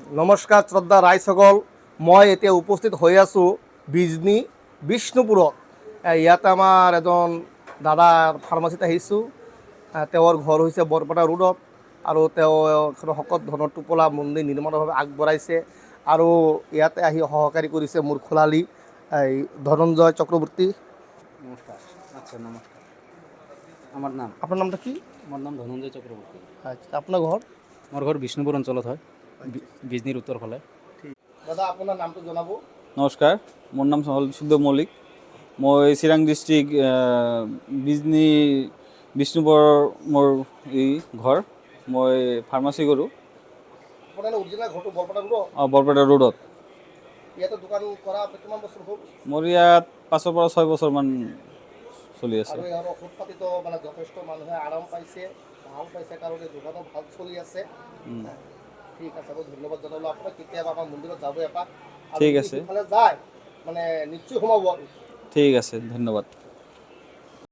নমস্কাৰ শ্ৰদ্ধা ৰাইজসকল, মই এতিয়া উপস্থিত হৈ আছোঁ বিজনী বিষ্ণুপুৰত। ইয়াতে আমাৰ এজন দাদাৰ ফাৰ্মাচীত আহিছোঁ। তেওঁৰ ঘৰ হৈছে বৰপেটা ৰোডত আৰু তেওঁ এখন শকত ধনৰ টোপোলা মন্দিৰ নিৰ্মাণভাৱে আগবঢ়াইছে আৰু ইয়াতে আহি সহকাৰী কৰিছে মোৰ খোলালি এই ধনঞ্জয় চক্ৰৱৰ্তী। নমস্কাৰ। আচ্ছা, নমস্কাৰ। আমাৰ নাম আপোনাৰ নামটা কি? আমাৰ নাম ধনঞ্জয় চক্ৰবৰ্তী। আচ্ছা, আপোনাৰ ঘৰ? আমাৰ ঘৰ বিষ্ণুপুৰ অঞ্চলত হয়, বিজনিৰ উত্তৰ ফালে। দাদা আপোনাৰ নামটো জনাব। নমস্কাৰ, মোৰ নাম হ'ল সুখদেৱ মল্লিক। মই চিৰাং ডিষ্ট্ৰিক্ট বিজনী বিষ্ণুপুৰ মোৰ এই ঘৰ। মই ফাৰ্মাচী কৰোঁ আপোনাৰ অৰিজিনেল ঘৰটো বৰপেটা ৰোডত? বৰপেটা ৰোডত। ইয়াতে দোকান কৰা কিমান বছৰ হ'ল? মোৰ ইয়াত 5 পৰা 6 বছৰমান চলি আছে। আৰু ইয়াৰ ঔষধ পাতিতো মানে যথেষ্ট মানুহে আৰাম পাইছে, ভাল পাইছে কাৰণে দোকানো ভাল চলি আছে। ঠিক আছে, মই ধন্যবাদ জনালোঁ আপোনাক। কেতিয়াবা আমাৰ মন্দিৰত যাব এপাক। ঠিক আছে, সিফালে যায় মানে নিশ্চয় সোমাব। ঠিক আছে, ধন্যবাদ।